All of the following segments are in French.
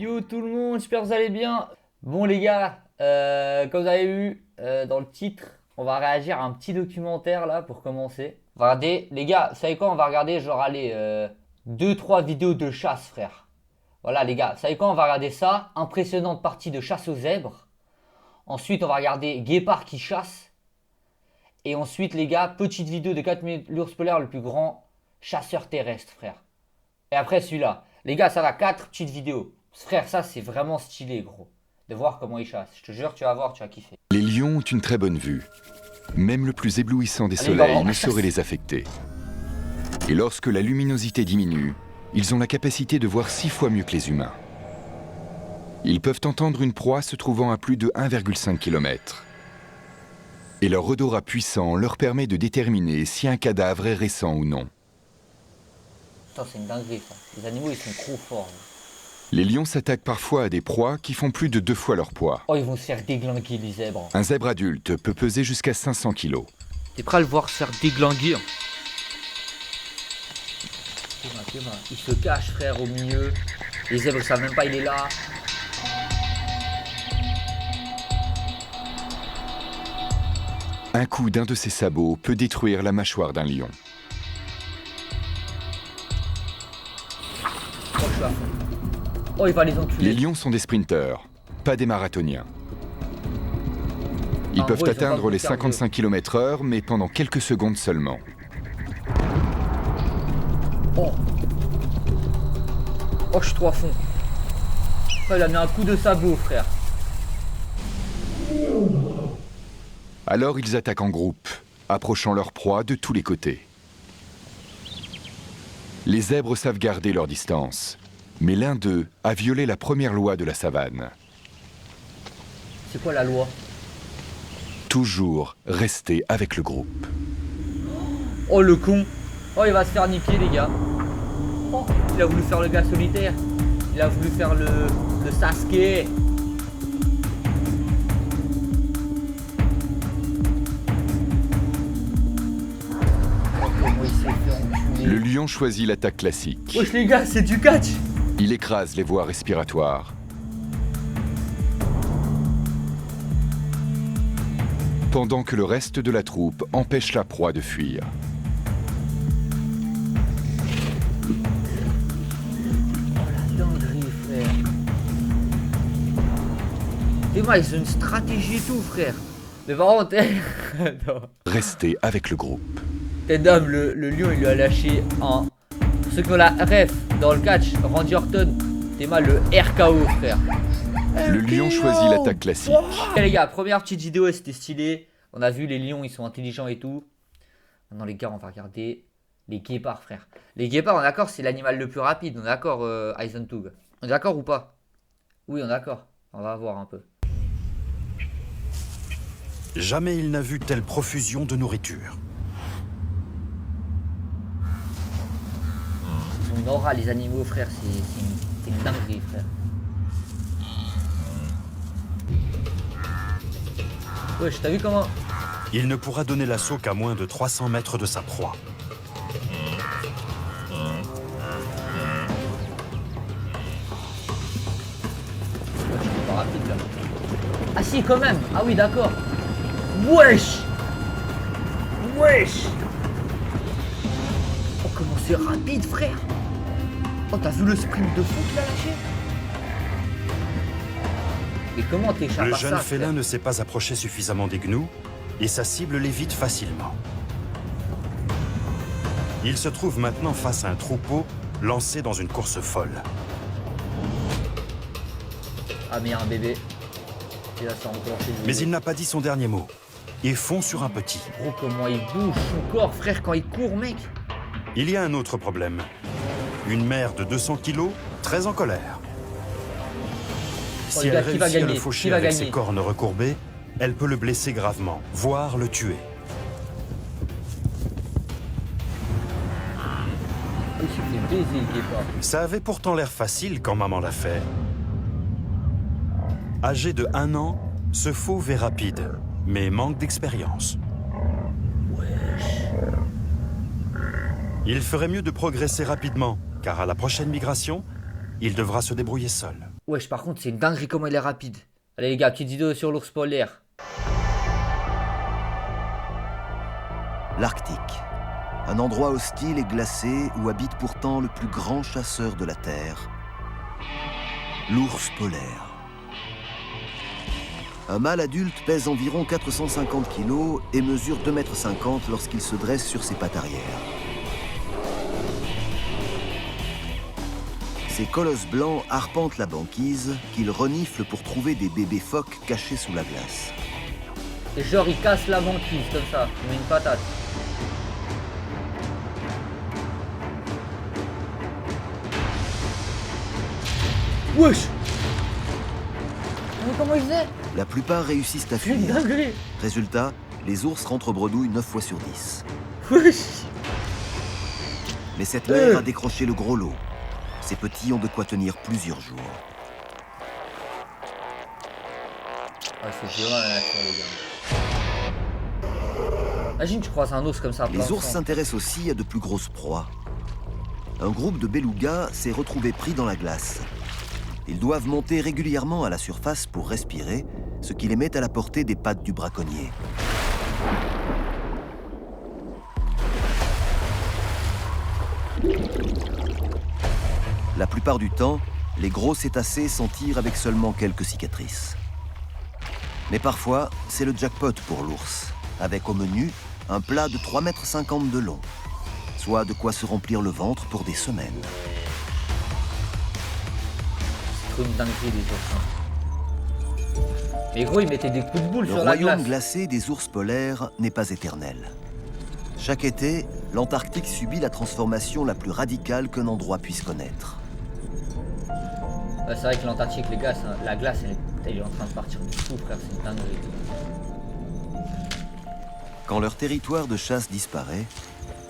Yo tout le monde, j'espère que vous allez bien. Bon les gars, comme vous avez vu dans le titre, on va réagir à un petit documentaire là pour commencer. On va regarder, les gars, vous savez quoi? On va regarder genre allez, 2-3 vidéos de chasse frère. Voilà les gars, vous savez quoi? On va regarder ça, impressionnante partie de chasse aux zèbres. Ensuite on va regarder guépard qui chasse. Et ensuite les gars, petite vidéo de 4 minutes, l'ours polaire le plus grand chasseur terrestre frère. Et après celui-là. Les gars, ça va, 4 petites vidéos. Frère, ça c'est vraiment stylé gros. De voir comment ils chassent. Je te jure, tu vas voir, tu vas kiffer. Les lions ont une très bonne vue. Même le plus éblouissant des Allez, soleils on ne va saurait les affecter. Et lorsque la luminosité diminue, ils ont la capacité de voir 6 fois mieux que les humains. Ils peuvent entendre une proie se trouvant à plus de 1,5 km. Et leur odorat puissant leur permet de déterminer si un cadavre est récent ou non. Putain, c'est une dinguerie ça. Les animaux ils sont trop forts. Les lions s'attaquent parfois à des proies qui font plus de 2 fois leur poids. Oh, ils vont se faire déglinguer les zèbres. Un zèbre adulte peut peser jusqu'à 500 kg. T'es prêt à le voir se faire déglinguer? Il se cache frère au milieu. Les zèbres ils savent même pas il est là. Un coup d'un de ses sabots peut détruire la mâchoire d'un lion. Oh, je suis à fond. Oh, il va les enculer. Les lions sont des sprinteurs, pas des marathoniens. Ils En peuvent gros, ils ont pas atteindre beaucoup les de cardio. 55 km/h, mais pendant quelques secondes seulement. Oh. Oh, je suis trop à fond. Oh, il a mis un coup de sabot, frère. Alors ils attaquent en groupe, approchant leur proie de tous les côtés. Les zèbres savent garder leur distance, mais l'un d'eux a violé la première loi de la savane. C'est quoi la loi? Toujours rester avec le groupe. Oh, le con. Oh, il va se faire niquer, les gars. Oh, il a voulu faire le gars solitaire. Il a voulu faire le Sasuke. Oh, comment il s'est fait enculer. Le lion choisit l'attaque classique. Wesh, les gars, c'est du catch. Il écrase les voies respiratoires. Pendant que le reste de la troupe empêche la proie de fuir. Dinguerie, frère. Et moi, ils ont une stratégie et tout, frère. Mais par contre, attends. Rester avec le groupe. Ted Dom, le lion, il lui a lâché un. Pour ceux qui ont la ref dans le catch, Randy Orton, t'es mal le RKO, frère. Le lion choisit l'attaque classique. Ok, les gars, première petite vidéo, c'était stylé. On a vu les lions, ils sont intelligents et tout. Maintenant, les gars, on va regarder les guépards, frère. Les guépards, on est d'accord, c'est l'animal le plus rapide. On est d'accord, Eisentug. On est d'accord ou pas? Oui, on est d'accord. On va voir un peu. Jamais il n'a vu telle profusion de nourriture. On aura les animaux, frère, c'est une dinguerie, frère. Wesh, t'as vu comment? Il ne pourra donner l'assaut qu'à moins de 300 mètres de sa proie. Je suis pas rapide là. Ah si, quand même. Ah oui, d'accord. Wesh. Wesh. Oh, comment c'est rapide, frère. Oh, t'as vu le sprint de fou qu'il a lâché? Mais comment t'échappes Le à ça, jeune frère? félin ne s'est pas approché suffisamment des gnous et sa cible l'évite facilement. Il se trouve maintenant face à un troupeau lancé dans une course folle. Ah, mais il y a un bébé. Et là, ça a enclenché le Mais bébé. il n'a pas dit son dernier mot et fond sur un petit. Gros, comment il bouge son corps, frère, quand il court, mec. Il y a un autre problème. Une mère de 200 kilos, très en colère. Oh, Si les gars, elle qui va réussit à gagner? le Qui faucher va avec gagner? ses cornes recourbées, elle peut le blesser gravement, voire le tuer. Il s'est fait baiser, le guépard. Ça avait pourtant l'air facile quand maman l'a fait. Âgé de 1 an, ce fauve est rapide, mais manque d'expérience. Il ferait mieux de progresser rapidement, car à la prochaine migration, il devra se débrouiller seul. Wesh, par contre, c'est une dinguerie comment il est rapide. Allez les gars, petite vidéo sur l'ours polaire. L'Arctique. Un endroit hostile et glacé où habite pourtant le plus grand chasseur de la Terre, l'ours polaire. Un mâle adulte pèse environ 450 kg et mesure 2,50 m lorsqu'il se dresse sur ses pattes arrière. Ces colosses blancs arpentent la banquise qu'ils reniflent pour trouver des bébés phoques cachés sous la glace. Et genre, il casse la banquise comme ça, il met une patate. Wesh! Mais comment il faisait? La plupart réussissent à C'est une fuir. dinguerie! Résultat, les ours rentrent bredouille 9 fois sur 10. Wesh! Mais cette mère a décroché le gros lot. Ces petits ont de quoi tenir plusieurs jours. Ah, c'est violent la nature, les gars. Imagine, tu croises un ours comme ça. Les ours s'intéressent aussi à de plus grosses proies. Un groupe de belugas s'est retrouvé pris dans la glace. Ils doivent monter régulièrement à la surface pour respirer, ce qui les met à la portée des pattes du braconnier. La plupart du temps, les gros cétacés s'en tirent avec seulement quelques cicatrices. Mais parfois, c'est le jackpot pour l'ours, avec au menu un plat de 3,50 m de long, soit de quoi se remplir le ventre pour des semaines. C'est trop une dinguerie, les ours. Mais gros, ils mettaient des coups de boule Le sur la royaume glace. glacé des ours polaires n'est pas éternel. Chaque été, l'Antarctique subit la transformation la plus radicale qu'un endroit puisse connaître. Ouais, c'est vrai que l'Antarctique, les gars, la glace, elle est en train de partir du tout, frère. C'est une dinguerie. Quand leur territoire de chasse disparaît,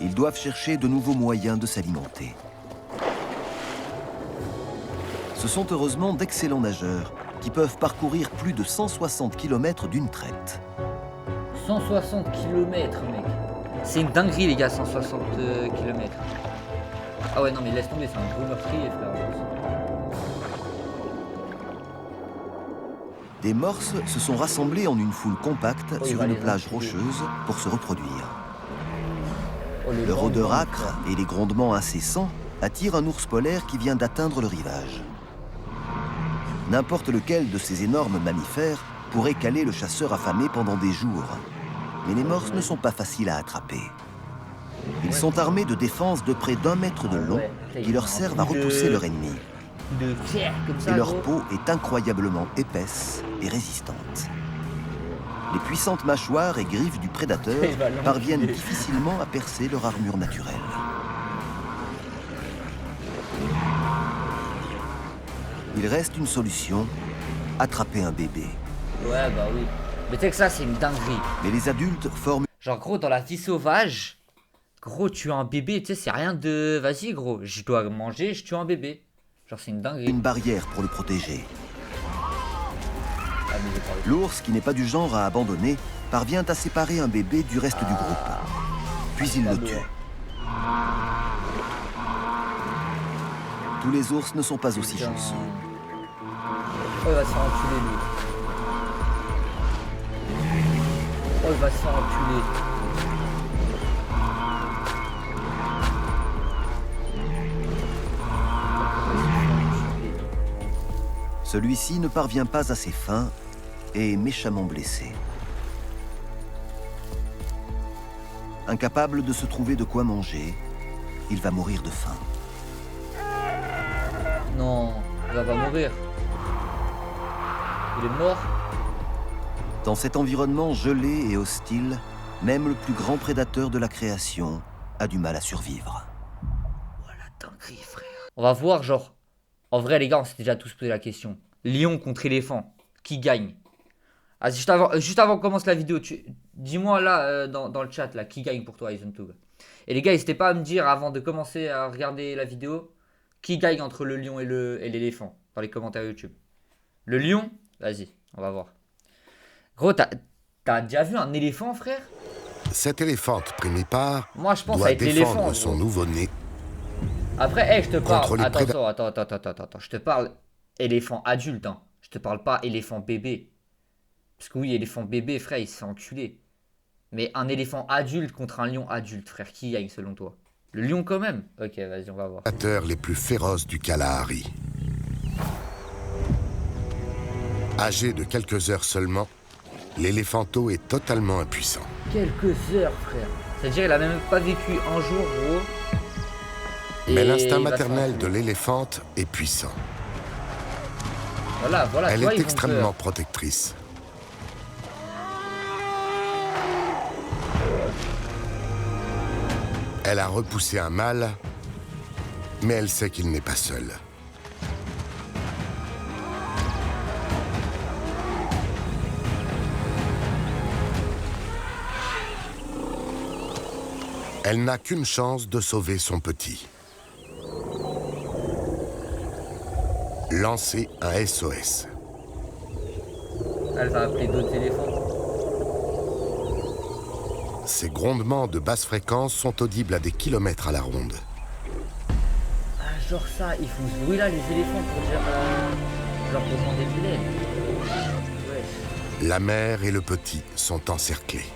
ils doivent chercher de nouveaux moyens de s'alimenter. Ce sont heureusement d'excellents nageurs qui peuvent parcourir plus de 160 km d'une traite. 160 km, mec. C'est une dinguerie, les gars, 160 km. Ah ouais, non, mais laisse tomber, c'est un gros meurtrier, frère. Des morses se sont rassemblés en une foule compacte il sur va une les plage enculer. rocheuse pour se reproduire. Oh, Leur vent, odeur vent, âcre frère. et les grondements incessants attirent un ours polaire qui vient d'atteindre le rivage. N'importe lequel de ces énormes mammifères pourrait caler le chasseur affamé pendant des jours. Mais les morses ne sont pas faciles à attraper. Ils sont armés de défenses de près d'1 mètre de long qui leur servent à repousser leur ennemi. De pierre, comme ça, Et leur gros. peau est incroyablement épaisse et résistante. Les puissantes mâchoires et griffes du prédateur Il va l'enculer. parviennent difficilement à percer leur armure naturelle. Il reste une solution, attraper un bébé. Ouais, bah oui. Mais tu sais que ça, c'est une dinguerie. Mais les adultes forment Genre, gros, dans la vie sauvage, gros, tuer un bébé, tu sais, c'est rien de. Vas-y, gros, je dois manger, je tue un bébé. Genre, c'est une dinguerie. une barrière pour le protéger. Ah, mais j'ai pas réussi. L'ours, qui n'est pas du genre à abandonner, parvient à séparer un bébé du reste du groupe. Puis il le tue. Tous les ours ne sont pas aussi Putain. chanceux. Oh, il va se faire enculer, lui. Oh, il va se faire enculer. Celui-ci ne parvient pas à ses fins et est méchamment blessé. Incapable de se trouver de quoi manger, il va mourir de faim. Non, il va pas mourir. Il est mort. Dans cet environnement gelé et hostile, même le plus grand prédateur de la création a du mal à survivre. Voilà, dinguerie, frère. On va voir, genre. En vrai, les gars, on s'est déjà tous posé la question. Lion contre éléphant. Qui gagne? Ah, juste avant qu'on commence la vidéo, dis-moi là, dans le chat, là, qui gagne pour toi, Izontube. Et les gars, n'hésitez pas à me dire, avant de commencer à regarder la vidéo, qui gagne entre le lion et l'éléphant, dans les commentaires YouTube. Le lion? Vas-y, on va voir. Gros, t'as déjà vu un éléphant, frère? Cette éléphante primipare Moi, je pense doit avec l'éléphant. défendre gros. son nouveau-né. Après, hey, je te parle. Contre les Attends, je te parle éléphant adulte, hein. Je te parle pas éléphant bébé. Parce que oui, éléphant bébé, frère, il se fait enculer. Mais un éléphant adulte contre un lion adulte, frère, qui gagne selon toi? Le lion quand même? Ok, vas-y, on va voir. Les plus féroces du Kalahari. Âgé de quelques heures seulement, l'éléphanto est totalement impuissant. Quelques heures, frère. C'est-à-dire, il a même pas vécu un jour, gros. Mais Et l'instinct il va maternel s'enfuir. de l'éléphante est puissant. Voilà, tu Elle vois, est ils ont extrêmement peur. protectrice. Elle a repoussé un mâle, mais elle sait qu'il n'est pas seul. Elle n'a qu'une chance de sauver son petit. Lancer un SOS. Elle va appeler d'autres éléphants. Ces grondements de basse fréquence sont audibles à des kilomètres à la ronde. Ah, genre ça, ils font ce bruit-là, les éléphants, pour dire... genre pour demander de l'aide. Ouais. La mère et le petit sont encerclés.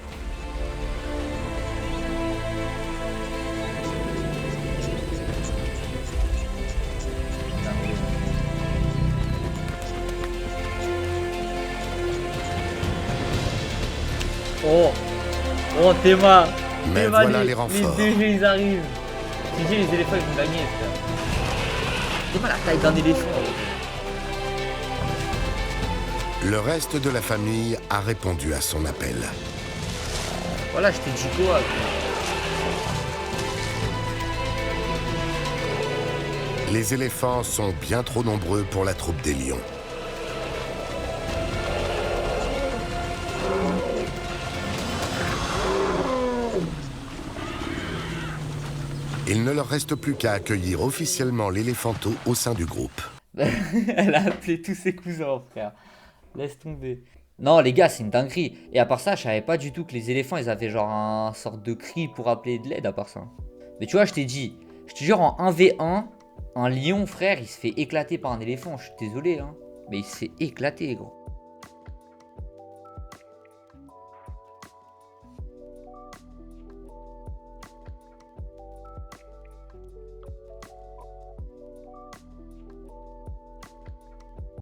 Oh, oh Théma, Mais Théma, voilà les renforts. Les DG ils arrivent. Tu dis les éléphants ils vont gagner, frère. Théma la taille d'un éléphant. Le reste de la famille a répondu à son appel. Voilà, je t'ai dit quoi. Les éléphants sont bien trop nombreux pour la troupe des lions. Il ne leur reste plus qu'à accueillir officiellement l'éléphanto au sein du groupe. Elle a appelé tous ses cousins, frère. Laisse tomber. Non, les gars, c'est une dinguerie. Et à part ça, je savais pas du tout que les éléphants, ils avaient genre un sorte de cri pour appeler de l'aide, à part ça. Mais tu vois, je t'ai dit, je te jure, en 1v1, un lion, frère, il se fait éclater par un éléphant. Je suis désolé, hein. Mais il se fait éclater, gros.